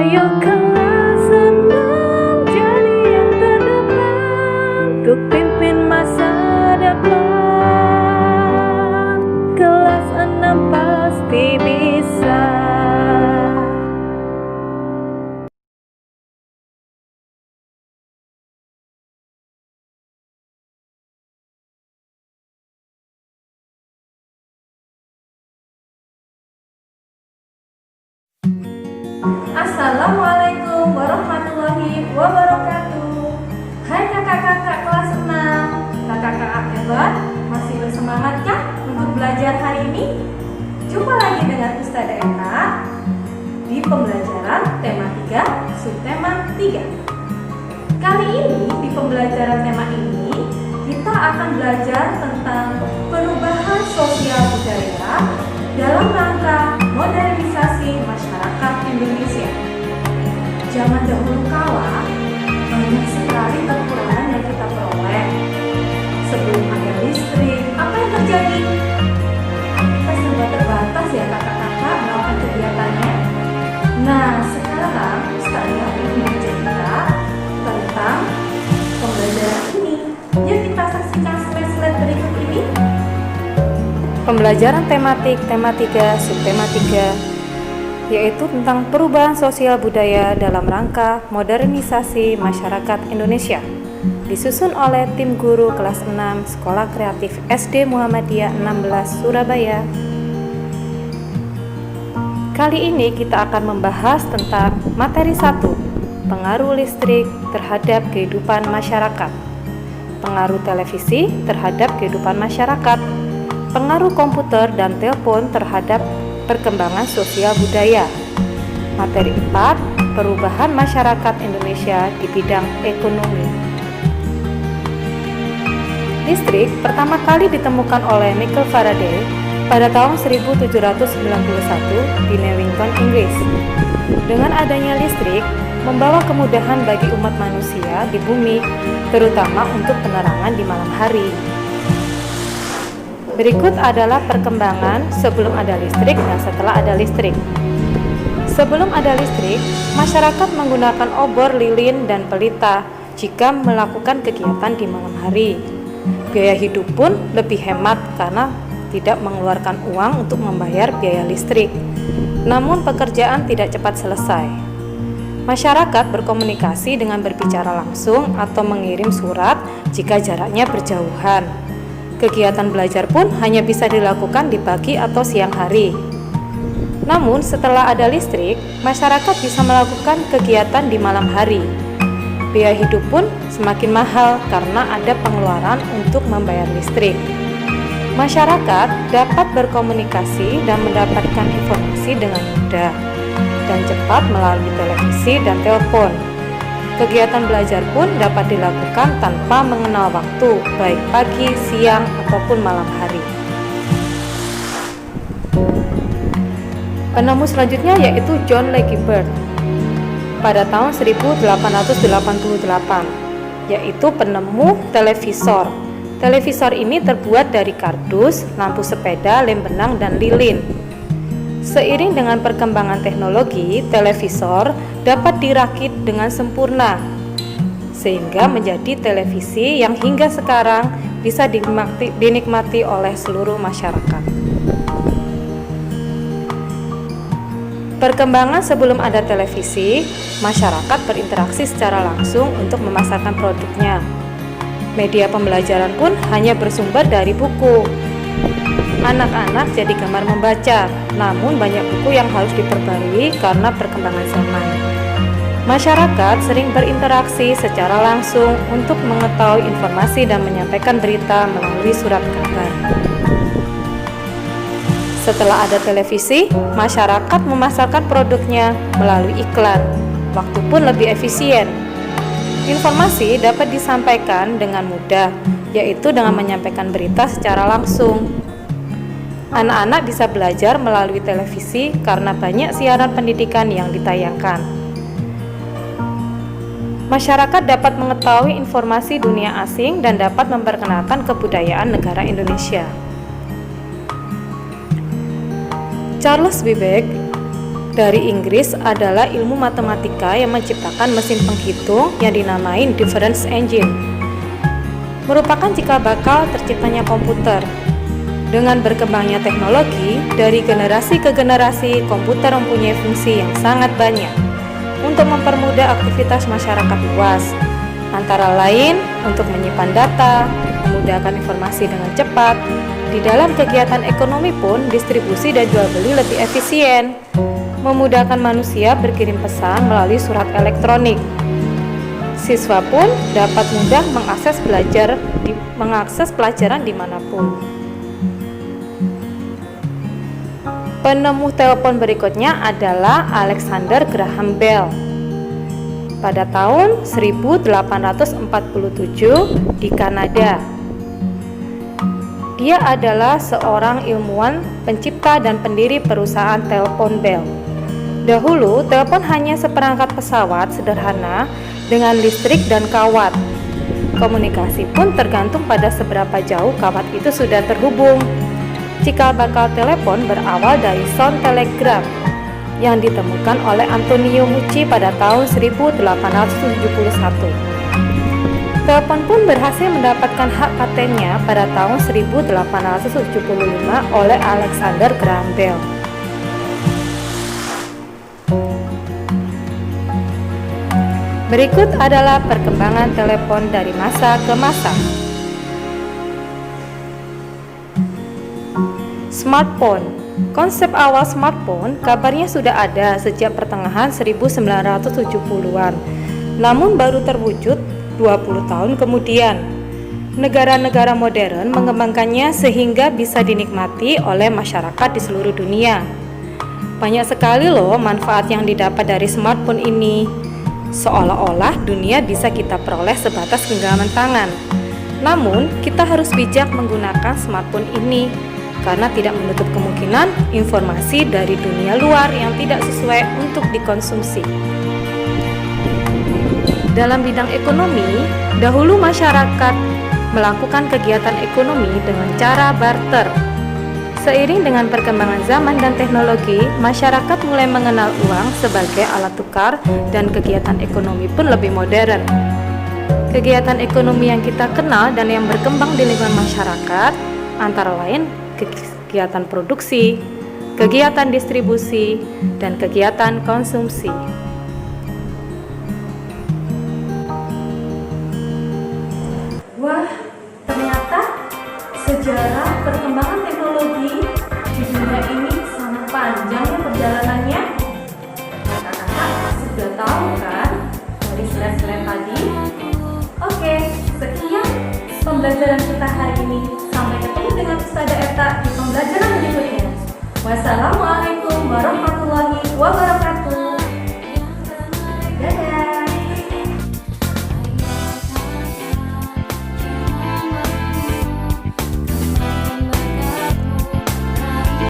Ayo kelas 6 jadi yang terdepan untuk pimpin masa depan. Kelas 6 pasti bisa. Assalamualaikum warahmatullahi wabarakatuh. Hai kakak-kakak kelas 6. Kakak-kakak hebat, masih bersemangat kan untuk belajar hari ini? Jumpa lagi dengan Ustazah Eka di pembelajaran tema 3, subtema 3. Kali ini di pembelajaran tema ini kita akan belajar tentang perubahan sosial budaya dalam rangka modernisasi masyarakat Indonesia. Zaman dahulu kala, banyak sekali kekurangan yang kita peroleh. Sebelum ada listrik, apa yang terjadi? Kita serba terbatas ya kakak-kakak melakukan kegiatannya. Nah, sekarang Ustazah ingin bercerita tentang pembelajaran ini. Yuk kita saksikan slide-slide berikut ini. Pembelajaran tematik tema 3, subtema 3, yaitu tentang perubahan sosial budaya dalam rangka modernisasi masyarakat Indonesia, disusun oleh tim guru kelas 6 Sekolah Kreatif SD Muhammadiyah 16 Surabaya. Kali ini kita akan membahas tentang materi 1, pengaruh listrik terhadap kehidupan masyarakat, pengaruh televisi terhadap kehidupan masyarakat, pengaruh komputer dan telepon terhadap perkembangan sosial budaya. Materi 4, perubahan masyarakat Indonesia di bidang ekonomi. Listrik pertama kali ditemukan oleh Michael Faraday pada tahun 1791 di Newington, Inggris. Dengan adanya listrik, membawa kemudahan bagi umat manusia di bumi, terutama untuk penerangan di malam hari. Berikut adalah perkembangan sebelum ada listrik dan setelah ada listrik. Sebelum ada listrik, masyarakat menggunakan obor, lilin, dan pelita jika melakukan kegiatan di malam hari. Biaya hidup pun lebih hemat karena tidak mengeluarkan uang untuk membayar biaya listrik. Namun pekerjaan tidak cepat selesai. Masyarakat berkomunikasi dengan berbicara langsung atau mengirim surat jika jaraknya berjauhan. Kegiatan belajar pun hanya bisa dilakukan di pagi atau siang hari. Namun setelah ada listrik, masyarakat bisa melakukan kegiatan di malam hari. Biaya hidup pun semakin mahal karena ada pengeluaran untuk membayar listrik. Masyarakat dapat berkomunikasi dan mendapatkan informasi dengan mudah dan cepat melalui televisi dan telepon. Kegiatan belajar pun dapat dilakukan tanpa mengenal waktu, baik pagi, siang, ataupun malam hari. Penemu selanjutnya yaitu John Leggeberg pada tahun 1888, yaitu penemu televisor. Televisor ini terbuat dari kardus, lampu sepeda, lem benang, dan lilin. Seiring dengan perkembangan teknologi, televisor dapat dirakit dengan sempurna, sehingga menjadi televisi yang hingga sekarang bisa dinikmati oleh seluruh masyarakat. Perkembangan sebelum ada televisi, masyarakat berinteraksi secara langsung untuk memasarkan produknya. Media pembelajaran pun hanya bersumber dari buku. Anak-anak jadi gemar membaca, namun banyak buku yang harus diperbarui karena perkembangan zaman. Masyarakat sering berinteraksi secara langsung untuk mengetahui informasi dan menyampaikan berita melalui surat kabar. Setelah ada televisi, masyarakat memasarkan produknya melalui iklan. Waktu pun lebih efisien. Informasi dapat disampaikan dengan mudah, yaitu dengan menyampaikan berita secara langsung. Anak-anak bisa belajar melalui televisi karena banyak siaran pendidikan yang ditayangkan. Masyarakat dapat mengetahui informasi dunia asing dan dapat memperkenalkan kebudayaan negara Indonesia. Charles Babbage dari Inggris adalah ilmu matematika yang menciptakan mesin penghitung yang dinamai difference engine. Merupakan cikal bakal terciptanya komputer. Dengan berkembangnya teknologi, dari generasi ke generasi, komputer mempunyai fungsi yang sangat banyak untuk mempermudah aktivitas masyarakat luas, antara lain untuk menyimpan data, memudahkan informasi dengan cepat. Di dalam kegiatan ekonomi pun, distribusi dan jual beli lebih efisien, memudahkan manusia berkirim pesan melalui surat elektronik. Siswa pun dapat mudah mengakses pelajaran dimanapun. Penemu telepon berikutnya adalah Alexander Graham Bell. Pada tahun 1847 di Kanada. Dia adalah seorang ilmuwan, pencipta dan pendiri perusahaan telepon Bell. Dahulu, telepon hanya seperangkat pesawat sederhana dengan listrik dan kawat. Komunikasi pun tergantung pada seberapa jauh kawat itu sudah terhubung. Cikal bakal telepon berawal dari sound telegram yang ditemukan oleh Antonio Meucci pada tahun 1871. Telepon pun berhasil mendapatkan hak patennya pada tahun 1875 oleh Alexander Graham Bell. Berikut adalah perkembangan telepon dari masa ke masa. Smartphone. Konsep awal smartphone kabarnya sudah ada sejak pertengahan 1970-an, namun baru terwujud 20 tahun kemudian. Negara-negara modern mengembangkannya sehingga bisa dinikmati oleh masyarakat di seluruh dunia. Banyak sekali loh manfaat yang didapat dari smartphone ini. Seolah-olah dunia bisa kita peroleh sebatas genggaman tangan. Namun, kita harus bijak menggunakan smartphone ini karena tidak menutup kemungkinan informasi dari dunia luar yang tidak sesuai untuk dikonsumsi. Dalam bidang ekonomi, dahulu masyarakat melakukan kegiatan ekonomi dengan cara barter. Seiring dengan perkembangan zaman dan teknologi, masyarakat mulai mengenal uang sebagai alat tukar dan kegiatan ekonomi pun lebih modern. Kegiatan ekonomi yang kita kenal dan yang berkembang di lingkungan masyarakat antara lain kegiatan produksi, kegiatan distribusi, dan kegiatan konsumsi. Wah, ternyata sejarah perkembangan teknologi di dunia ini sangat panjang ya perjalanannya. Kakak-kakak sudah tahu kan dari slide-slide tadi? Oke, sekian pembelajaran kita hari ini. Sampai ketemu dengan Ustazah Eta di pembelajaran berikutnya. Wassalamualaikum warahmatullahi wabarakatuh.